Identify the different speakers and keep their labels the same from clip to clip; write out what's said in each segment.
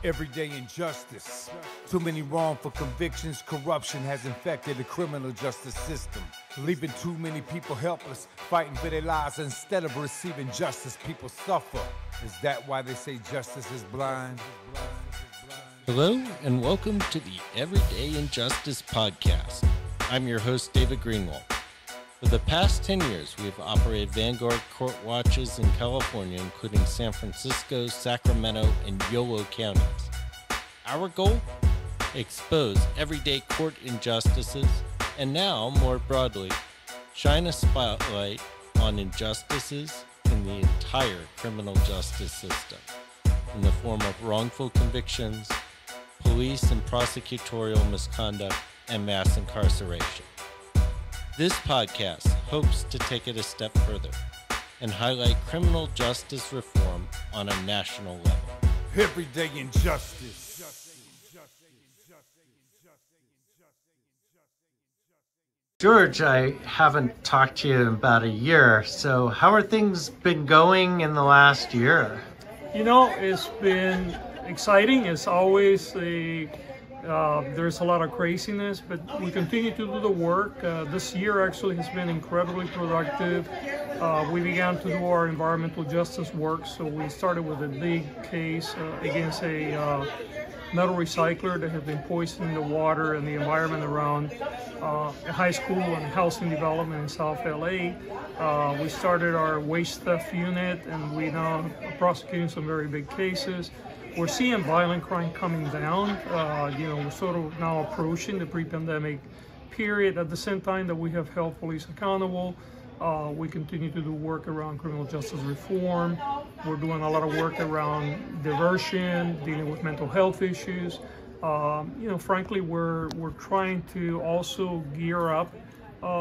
Speaker 1: Everyday injustice. Too many wrongful convictions. Corruption has infected the criminal justice system, leaving too many people helpless, fighting for their lives. Instead of receiving justice, people suffer. Is that why they say justice is blind?
Speaker 2: Hello and welcome to the Everyday Injustice Podcast. I'm your host, David Greenwald. For the past 10 years, we have operated Vanguard court watches in California, including San Francisco, Sacramento, and Yolo counties. Our goal? Expose everyday court injustices, and now, more broadly, shine a spotlight on injustices in the entire criminal justice system, in the form of wrongful convictions, police and prosecutorial misconduct, and mass incarceration. This podcast hopes to take it a step further and highlight criminal justice reform on a national level.
Speaker 1: Everyday injustice.
Speaker 3: George, I haven't talked to you in about a year, so how are things been going in the last year?
Speaker 4: You know, it's been exciting. It's always there's a lot of craziness, but we continue to do the work. This year actually has been incredibly productive. We began to do our environmental justice work, so we started with a big case against a metal recycler that had been poisoning the water and the environment around a high school and housing development in South LA. We started our waste theft unit, and we now are prosecuting some very big cases. We're seeing violent crime coming down. We're sort of now approaching the pre-pandemic period. At the same time that we have held police accountable, we continue to do work around criminal justice reform. We're doing a lot of work around diversion, dealing with mental health issues. Frankly, we're trying to also gear up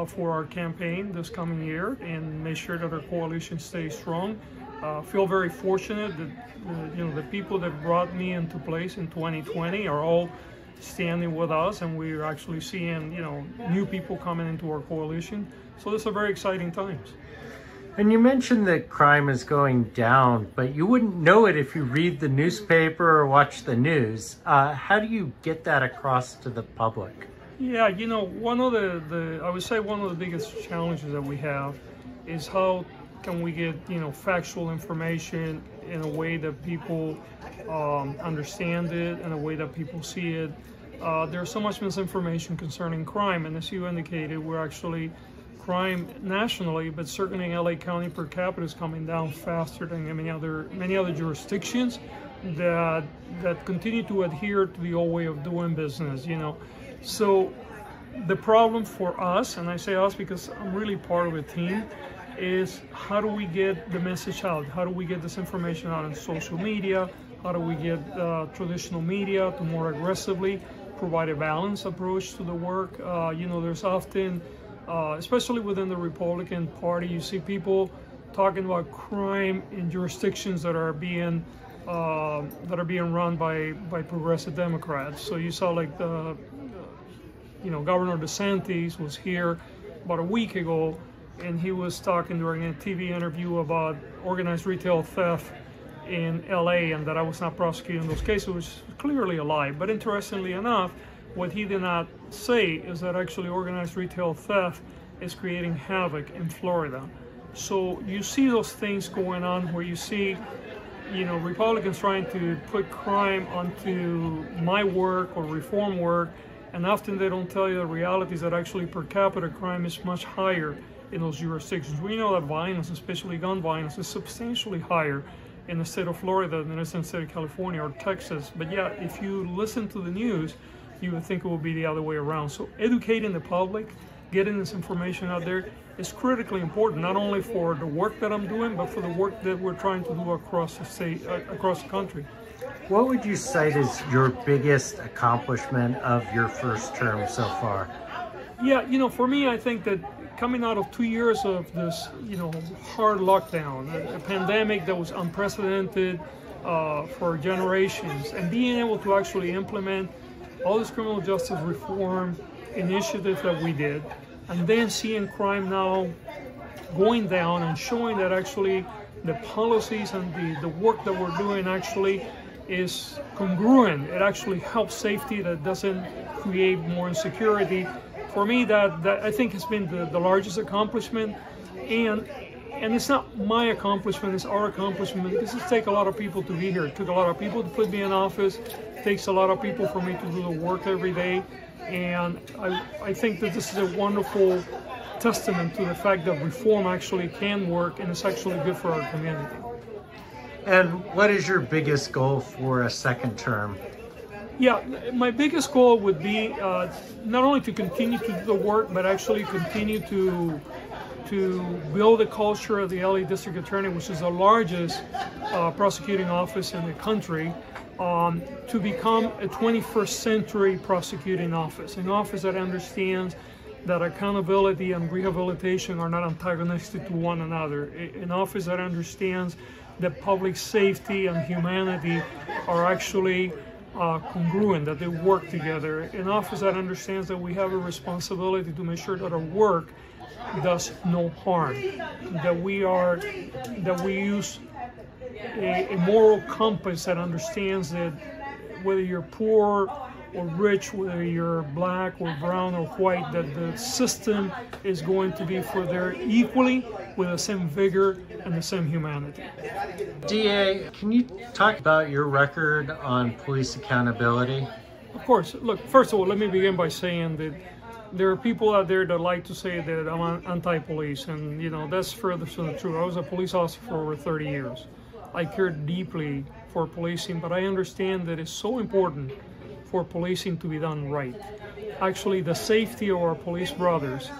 Speaker 4: for our campaign this coming year and make sure that our coalition stays strong. Feel very fortunate that the people that brought me into place in 2020 are all standing with us, and we're actually seeing new people coming into our coalition. So these are very exciting times.
Speaker 3: And you mentioned that crime is going down, but you wouldn't know it if you read the newspaper or watch the news. How do you get that across to the public?
Speaker 4: Yeah, one of the I would say one of the biggest challenges that we have is how can we get factual information in a way that people understand it, in a way that people see it. There's so much misinformation concerning crime, and as you indicated, we're actually crime nationally, but certainly in LA County per capita is coming down faster than many other jurisdictions that continue to adhere to the old way of doing business. So the problem for us, and I say us because I'm really part of a team, is how do we get the message out? How do we get this information out on social media? How do we get traditional media to more aggressively provide a balanced approach to the work? There's often, especially within the Republican Party, you see people talking about crime in jurisdictions that are being run by progressive Democrats. So you saw like Governor DeSantis was here about a week ago, and he was talking during a TV interview about organized retail theft in LA and that I was not prosecuting those cases, which is clearly a lie. But interestingly enough, what he did not say is that actually organized retail theft is creating havoc in Florida. So you see those things going on where you see, Republicans trying to put crime onto my work or reform work, and often they don't tell you the reality is that actually per capita crime is much higher in those jurisdictions. We know that violence, especially gun violence, is substantially higher in the state of Florida than it is in the state of California or Texas. But yeah, if you listen to the news, you would think it would be the other way around. So educating the public, getting this information out there is critically important, not only for the work that I'm doing, but for the work that we're trying to do across the state, across the country.
Speaker 3: What would you cite as your biggest accomplishment of your first term so far?
Speaker 4: Yeah, for me, I think that coming out of 2 years of this, hard lockdown, a pandemic that was unprecedented for generations, and being able to actually implement all this criminal justice reform initiatives that we did, and then seeing crime now going down and showing that actually the policies and the work that we're doing actually is congruent. It actually helps safety, that doesn't create more insecurity. For me, that I think has been the largest accomplishment, and it's not my accomplishment, it's our accomplishment, because it takes a lot of people to be here. It took a lot of people to put me in office. It takes a lot of people for me to do the work every day, and I think that this is a wonderful testament to the fact that reform actually can work, and it's actually good for our community.
Speaker 3: And what is your biggest goal for a second term?
Speaker 4: Yeah, my biggest goal would be not only to continue to do the work, but actually continue to build a culture of the LA District Attorney, which is the largest prosecuting office in the country, to become a 21st century prosecuting office, an office that understands that accountability and rehabilitation are not antagonistic to one another, an office that understands that public safety and humanity are actually congruent, that they work together, an office that understands that we have a responsibility to make sure that our work does no harm, that we use a moral compass that understands that whether you're poor or rich, whether you're black or brown or white, that the system is going to be for there equally with the same vigor and the same humanity.
Speaker 3: DA, can you talk about your record on police accountability?
Speaker 4: Of course. Look, first of all, let me begin by saying that there are people out there that like to say that I'm anti-police, and that's further from the truth. I was a police officer for over 30 years. I care deeply for policing, but I understand that it's so important for policing to be done right. Actually, the safety of our police brothers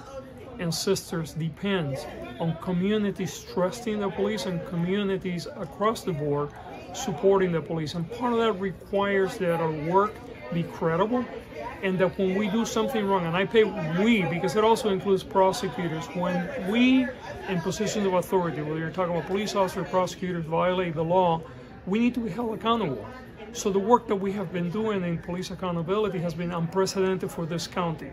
Speaker 4: and sisters depends on communities trusting the police and communities across the board supporting the police. And part of that requires that our work be credible, and that when we do something wrong, and I say we because it also includes prosecutors, when we in positions of authority, whether you're talking about police officers, prosecutors, violate the law, we need to be held accountable. So the work that we have been doing in police accountability has been unprecedented for this county.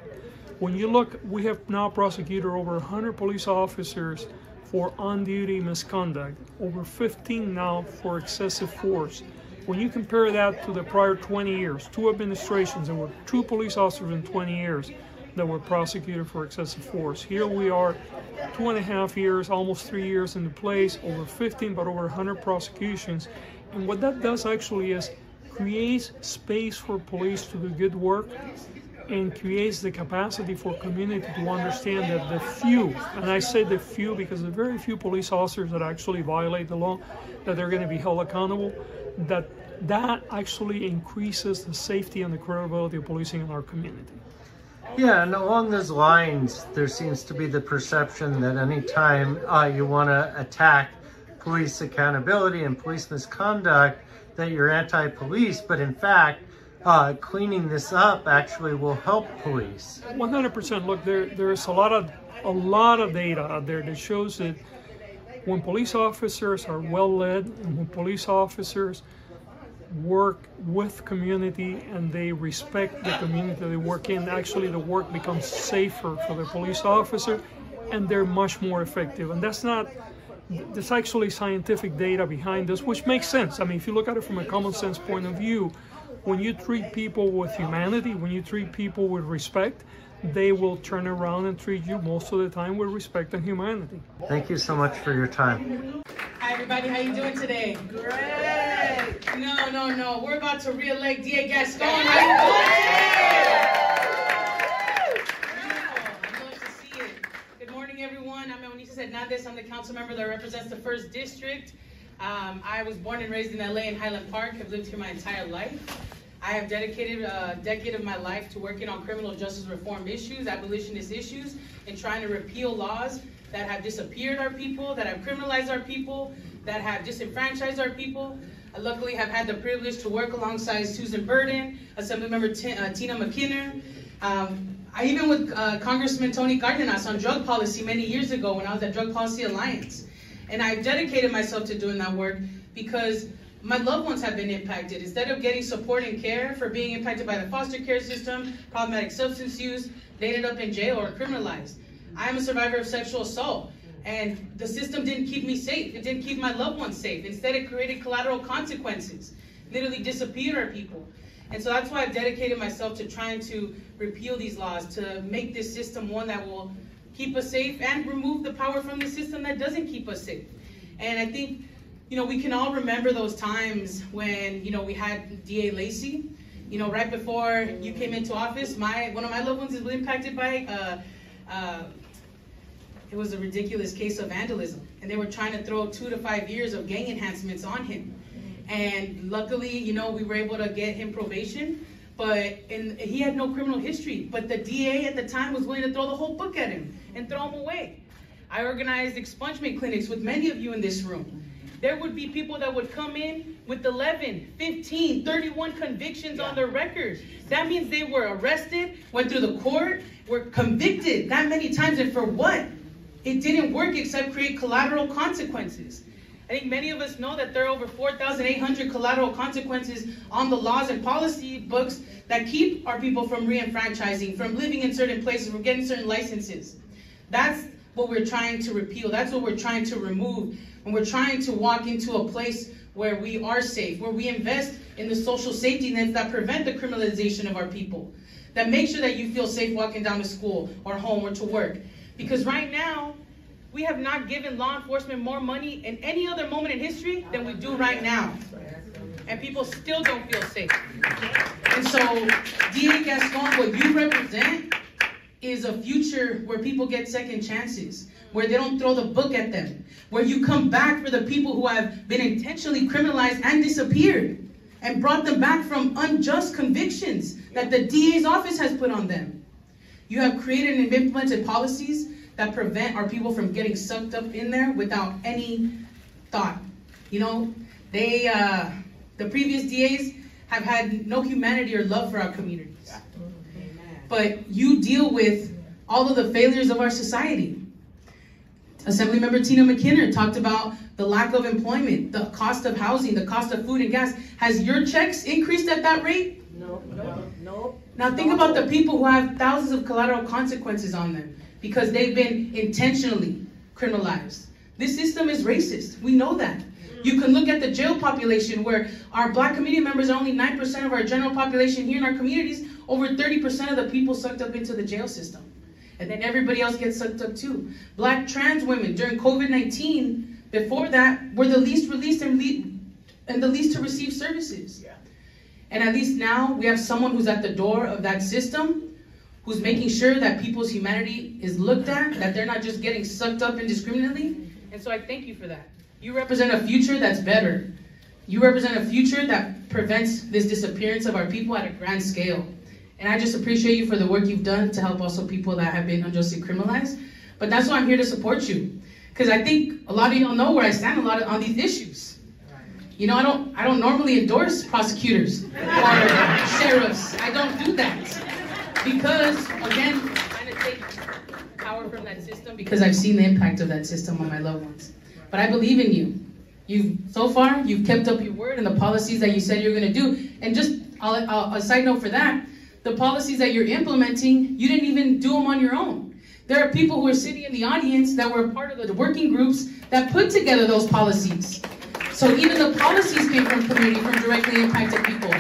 Speaker 4: When you look, we have now prosecuted over 100 police officers for on-duty misconduct, over 15 now for excessive force. When you compare that to the prior 20 years, 2 administrations, there were 2 police officers in 20 years that were prosecuted for excessive force. Here we are 2.5 years, almost 3 years into place, over 15, but over 100 prosecutions. And what that does actually is creates space for police to do good work, and creates the capacity for community to understand that the few, and I say the few because there are very few police officers that actually violate the law, that they're going to be held accountable, that actually increases the safety and the credibility of policing in our community.
Speaker 3: Yeah, and along those lines, there seems to be the perception that anytime you want to attack police accountability and police misconduct, that you're anti-police, but in fact, cleaning this up actually will help police.
Speaker 4: 100%. Look, there's a lot of data out there that shows that when police officers are well led, and when police officers work with community and they respect the community they work in, actually the work becomes safer for the police officer, and they're much more effective. And there's actually scientific data behind this, which makes sense. I mean, if you look at it from a common sense point of view, when you treat people with humanity, when you treat people with respect, they will turn around and treat you most of the time with respect and humanity.
Speaker 3: Thank you so much for your time.
Speaker 5: Hi everybody, how you doing today? Great! No. We're about to re-elect DA Gascon. How you doing? Beautiful. I love to see it. Good morning, everyone. I'm Eunice Hernandez. I'm the council member that represents the 1st District. I was born and raised in LA in Highland Park. I've lived here my entire life. I have dedicated a decade of my life to working on criminal justice reform issues, abolitionist issues, and trying to repeal laws that have disappeared our people, that have criminalized our people, that have disenfranchised our people. I luckily have had the privilege to work alongside Susan Burden, Assemblymember Tina McKinnon. I even with Congressman Tony Cardenas on drug policy many years ago when I was at Drug Policy Alliance. And I've dedicated myself to doing that work because my loved ones have been impacted. Instead of getting support and care for being impacted by the foster care system, problematic substance use, they ended up in jail or criminalized. I am a survivor of sexual assault, and the system didn't keep me safe. It didn't keep my loved ones safe. Instead, it created collateral consequences. literally disappeared our people. And so that's why I've dedicated myself to trying to repeal these laws, to make this system one that will keep us safe and remove the power from the system that doesn't keep us safe. And I think, we can all remember those times when, we had DA Lacey, right before you came into office. One of my loved ones was impacted by, it was a ridiculous case of vandalism. And they were trying to throw 2 to 5 years of gang enhancements on him. And luckily, we were able to get him probation, and he had no criminal history. But the DA at the time was willing to throw the whole book at him and throw him away. I organized expungement clinics with many of you in this room. There would be people that would come in with 11, 15, 31 convictions on their records. That means they were arrested, went through the court, were convicted that many times, and for what? It didn't work except create collateral consequences. I think many of us know that there are over 4,800 collateral consequences on the laws and policy books that keep our people from re-enfranchising, from living in certain places, from getting certain licenses. That's what we're trying to repeal. That's what we're trying to remove. And we're trying to walk into a place where we are safe, where we invest in the social safety nets that prevent the criminalization of our people, that make sure that you feel safe walking down to school or home or to work. Because right now, we have not given law enforcement more money in any other moment in history than we do right now. And people still don't feel safe. And so, DA Gascon, what you represent is a future where people get second chances, where they don't throw the book at them, where you come back for the people who have been intentionally criminalized and disappeared, and brought them back from unjust convictions that the DA's office has put on them. You have created and implemented policies that prevent our people from getting sucked up in there without any thought. The previous DAs have had no humanity or love for our communities. But you deal with all of the failures of our society. Assemblymember Tina McKinnon talked about the lack of employment, the cost of housing, the cost of food and gas. Has your checks increased at that rate? No. Now think about the people who have thousands of collateral consequences on them because they've been intentionally criminalized. This system is racist. We know that. You can look at the jail population where our Black community members are only 9% of our general population here in our communities. Over 30% of the people sucked up into the jail system. And then everybody else gets sucked up too. Black trans women during COVID-19, before that, were the least released and the least to receive services. And at least now we have someone who's at the door of that system, who's making sure that people's humanity is looked at, that they're not just getting sucked up indiscriminately. And so I thank you for that. You represent a future that's better. You represent a future that prevents this disappearance of our people at a grand scale. And I just appreciate you for the work you've done to help also people that have been unjustly criminalized. But that's why I'm here to support you. Because I think a lot of y'all know where I stand on these issues. I don't normally endorse prosecutors or sheriffs. I don't do that. Because, again, I'm trying to take power from that system because I've seen the impact of that system on my loved ones. But I believe in you. So far, you've kept up your word and the policies that you said you're going to do. And just a side note for that, the policies that you're implementing, you didn't even do them on your own. There are people who are sitting in the audience that were part of the working groups that put together those policies. So even the policies came from community, from directly impacted people.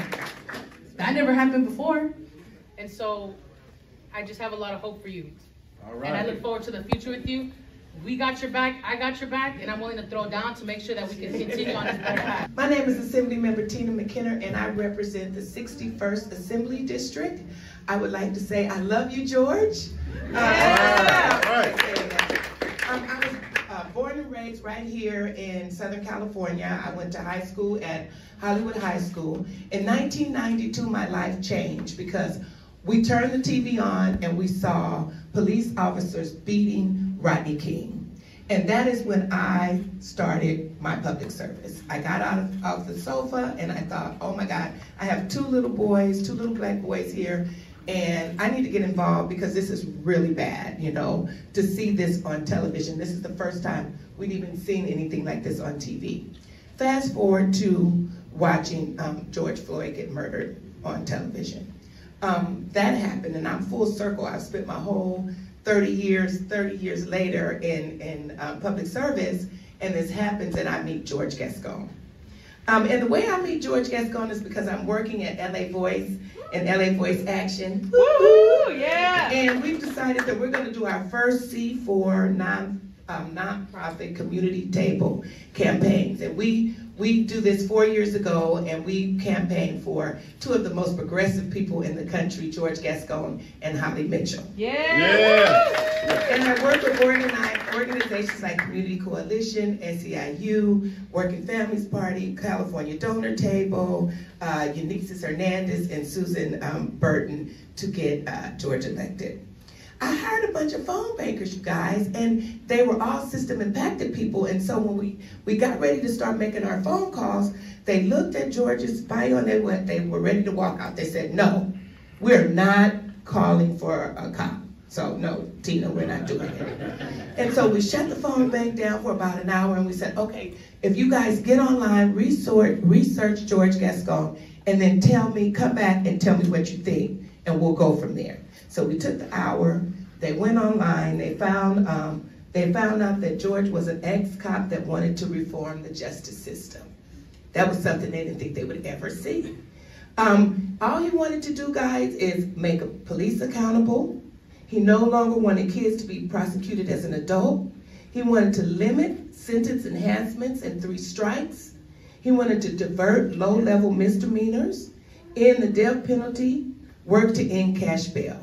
Speaker 5: That never happened before. And so I just have a lot of hope for you. All right. And I look forward to the future with you. We got your back, I got your back, and I'm willing to throw down to make sure that we can continue on this better path.
Speaker 6: My name is Assemblymember Tina McKinnon, and I represent the 61st Assembly District. I would like to say I love you, George. I was born and raised right here in Southern California. I went to high school at Hollywood High School. In 1992, my life changed because we turned the TV on and we saw police officers beating Rodney King. And that is when I started my public service. I got off the sofa and I thought, oh my God, I have two little black boys here, and I need to get involved because this is really bad, to see this on television. This is the first time we'd even seen anything like this on TV. Fast forward to watching George Floyd get murdered on television. That happened, and I'm full circle. I've spent my whole 30 years later in public service, and this happens, and I meet George Gascon. And the way I meet George Gascon is because I'm working at LA Voice and LA Voice Action. Woo-hoo! Yeah! And we've decided that we're going to do our first C4 nonprofit community table campaigns. And we do this 4 years ago, and we campaigned for two of the most progressive people in the country, George Gascon and Holly Mitchell. Yeah! And I work with organizations like Community Coalition, SEIU, Working Families Party, California Donor Table, Eunices Hernandez, and Susan Burton to get George elected. I hired a bunch of phone bankers, you guys, and they were all system impacted people. And so when we got ready to start making our phone calls, they looked at George's bio and they were ready to walk out. They said, no, we're not calling for a cop. So no, Tina, we're not doing it. And so we shut the phone bank down for about an hour, and we said, okay, if you guys get online, research George Gascon, and then come back and tell me what you think, and we'll go from there. So we took the hour, they went online, they found out that George was an ex-cop that wanted to reform the justice system. That was something they didn't think they would ever see. All he wanted to do, guys, is make police accountable. He no longer wanted kids to be prosecuted as an adult. He wanted to limit sentence enhancements and 3 strikes. He wanted to divert low-level misdemeanors, end the death penalty, work to end cash bail.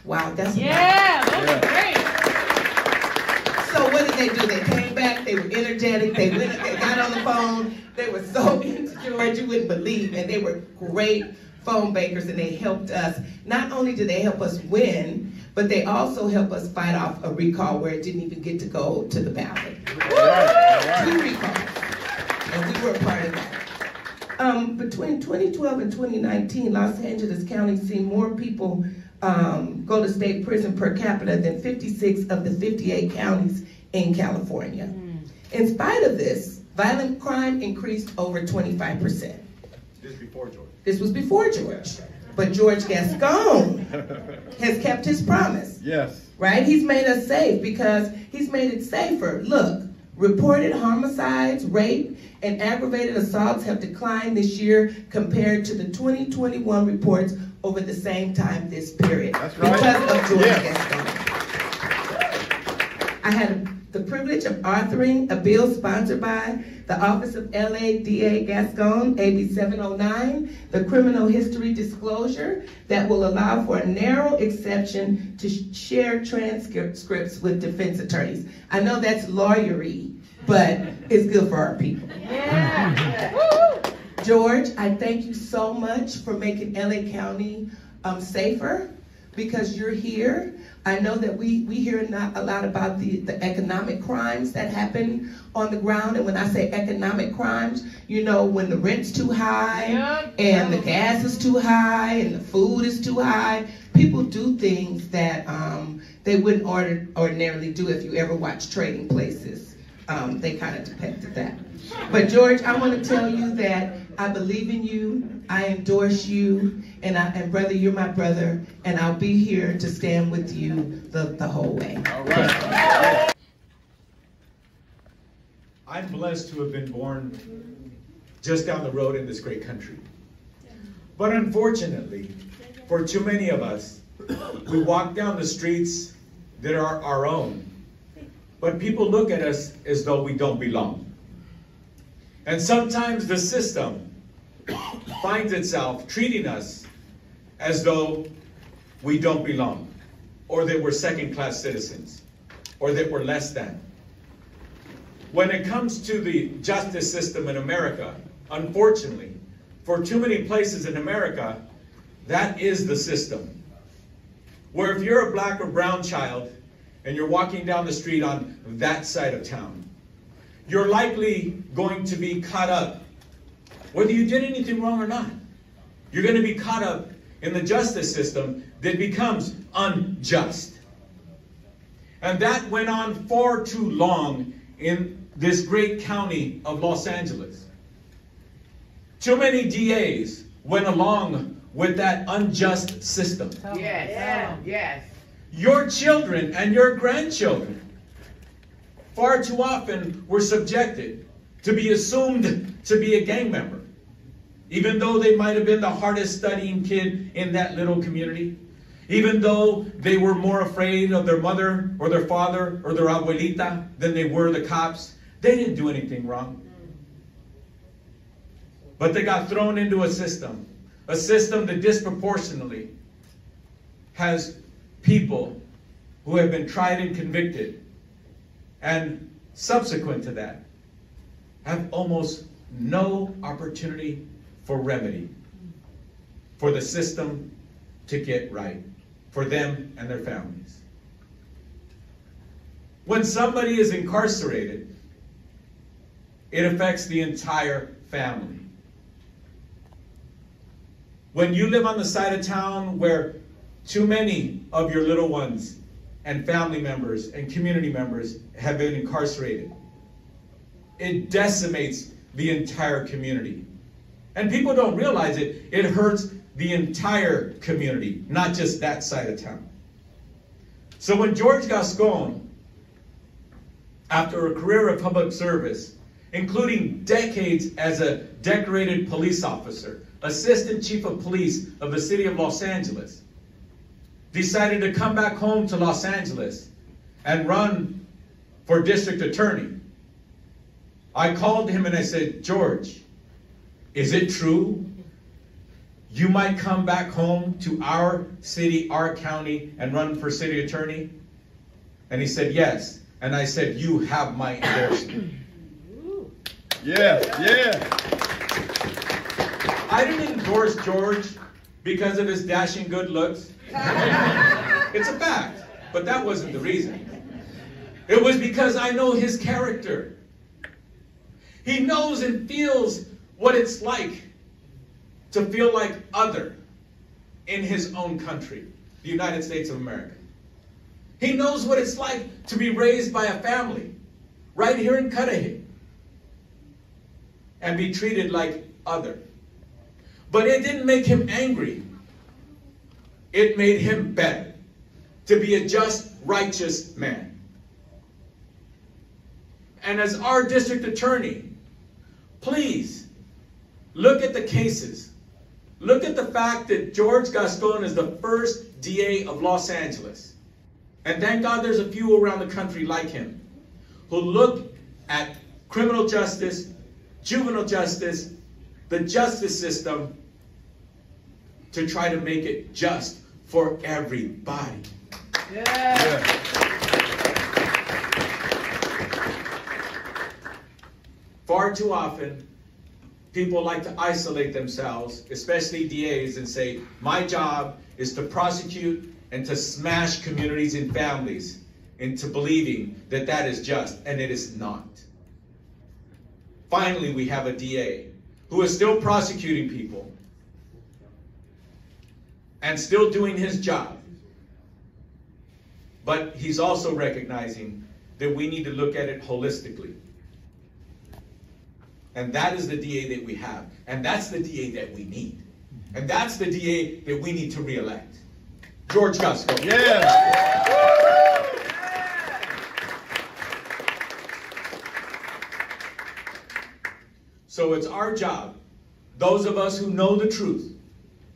Speaker 6: Wow, that's great. So what did they do? They came back, they were energetic, they got on the phone, they were so into George, you wouldn't believe, and they were great phone bankers, and they helped us. Not only did they help us win, but they also helped us fight off a recall where it didn't even get to go to the ballot. 2 recalls, and we were a part of that. Between 2012 and 2019, Los Angeles County seen more people go to state prison per capita than 56 of the 58 counties in California. In spite of this, violent crime increased over 25%.
Speaker 7: This is before George.
Speaker 6: This was before George. But George Gascon has kept his promise.
Speaker 7: Yes.
Speaker 6: Right? He's made us safe because he's made it safer. Look, reported homicides, rape, and aggravated assaults have declined this year compared to the 2021 reports over the same time this period.
Speaker 7: That's right.
Speaker 6: Because of George Gascon. I had the privilege of authoring a bill sponsored by the Office of LA DA Gascon, AB 709, the criminal history disclosure that will allow for a narrow exception to share transcripts with defense attorneys. I know that's lawyery, but it's good for our people. Yeah. George, I thank you so much for making LA County safer because you're here. I know that we hear not a lot about the economic crimes that happen on the ground. And when I say economic crimes, you know, when the rent's too high and the gas is too high and the food is too high, people do things that they wouldn't ordinarily do if you ever watch Trading Places. They kind of depicted that. But George, I want to tell you that I believe in you, I endorse you, and brother, you're my brother, and I'll be here to stand with you the whole way.
Speaker 7: All right. I'm blessed to have been born just down the road in this great country. But unfortunately, for too many of us, we walk down the streets that are our own, but people look at us as though we don't belong. And sometimes the system finds itself treating us as though we don't belong, or that we're second-class citizens, or that we're less than. When it comes to the justice system in America, unfortunately, for too many places in America, that is the system. Where if you're a black or brown child and you're walking down the street on that side of town, you're likely going to be caught up, whether you did anything wrong or not. You're going to be caught up in the justice system that becomes unjust. And that went on far too long in this great county of Los Angeles. Too many DAs went along with that unjust system.
Speaker 8: Yes, yeah. Yes.
Speaker 7: Your children and your grandchildren far too often were subjected to be assumed to be a gang member, even though they might have been the hardest studying kid in that little community, even though they were more afraid of their mother or their father or their abuelita than they were the cops. They didn't do anything wrong. But they got thrown into a system that disproportionately has people who have been tried and convicted, and subsequent to that, have almost no opportunity for remedy, for the system to get right, for them and their families. When somebody is incarcerated, it affects the entire family. When you live on the side of town where too many of your little ones and family members and community members have been incarcerated, it decimates the entire community. And people don't realize it. It hurts the entire community, not just that side of town. So when George Gascon, after a career of public service, including decades as a decorated police officer, assistant chief of police of the city of Los Angeles, decided to come back home to Los Angeles and run for district attorney, I called him and I said, George, is it true you might come back home to our city, our county, and run for city attorney? And he said, yes. And I said, you have my endorsement.
Speaker 9: Yeah, yeah.
Speaker 7: I didn't endorse George because of his dashing good looks. It's a fact, but that wasn't the reason. It was because I know his character. He knows and feels what it's like to feel like other in his own country, the United States of America. He knows what it's like to be raised by a family right here in Cudahy and be treated like other. But it didn't make him angry. It made him better to be a just, righteous man. And as our district attorney, please look at the cases. Look at the fact that George Gascon is the first DA of Los Angeles. And thank God there's a few around the country like him who look at criminal justice, juvenile justice, the justice system to try to make it just for everybody.
Speaker 8: Yeah.
Speaker 7: Far too often, people like to isolate themselves, especially DAs, and say, my job is to prosecute and to smash communities and families into believing that that is just, and it is not. Finally, we have a DA who is still prosecuting people and still doing his job. But he's also recognizing that we need to look at it holistically. And that is the DA that we have. And that's the DA that we need. And that's the DA that we need to re-elect. George Gascon.
Speaker 9: Yeah.
Speaker 7: So it's our job, those of us who know the truth,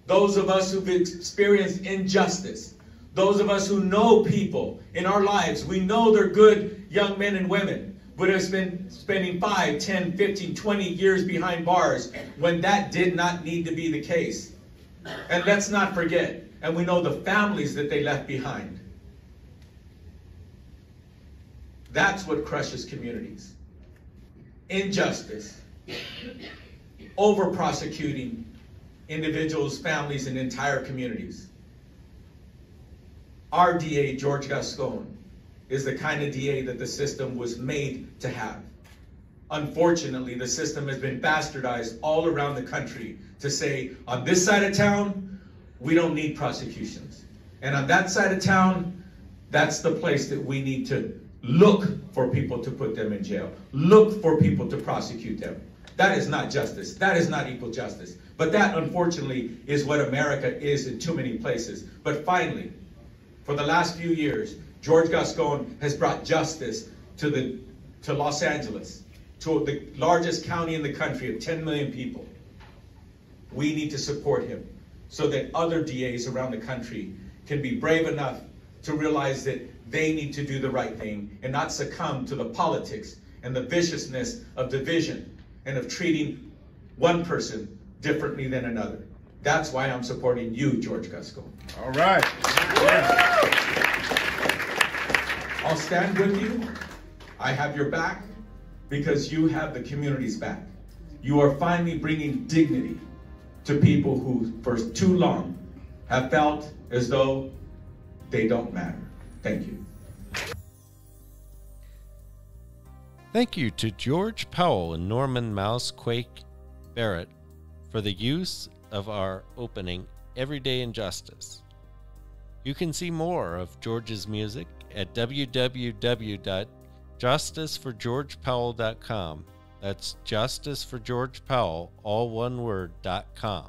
Speaker 7: those of us who've experienced injustice, those of us who know people in our lives, we know they're good young men and women, but have been spending 5, 10, 15, 20 years behind bars when that did not need to be the case. And let's not forget, and we know the families that they left behind. That's what crushes communities. Injustice. Over-prosecuting individuals, families, and entire communities. Our DA, George Gascon, is the kind of DA that the system was made to have. Unfortunately, the system has been bastardized all around the country to say, on this side of town, we don't need prosecutions. And on that side of town, that's the place that we need to look for people to put them in jail. Look for people to prosecute them. That is not justice. That is not equal justice. But that, unfortunately, is what America is in too many places. But finally, for the last few years, George Gascon has brought justice to Los Angeles. to the largest county in the country of 10 million people. We need to support him so that other DAs around the country can be brave enough to realize that they need to do the right thing and not succumb to the politics and the viciousness of division and of treating one person differently than another. That's why I'm supporting you, George Gascon.
Speaker 9: All right. Yeah.
Speaker 7: I'll stand with you. I have your back because you have the community's back. You are finally bringing dignity to people who for too long have felt as though they don't matter. Thank you.
Speaker 2: Thank you to George Powell and Norman Mousequake Barrett for the use of our opening, Everyday Injustice. You can see more of George's music at www.justiceforgeorgepowell.com. That's justiceforgeorgepowell, all one word, .com.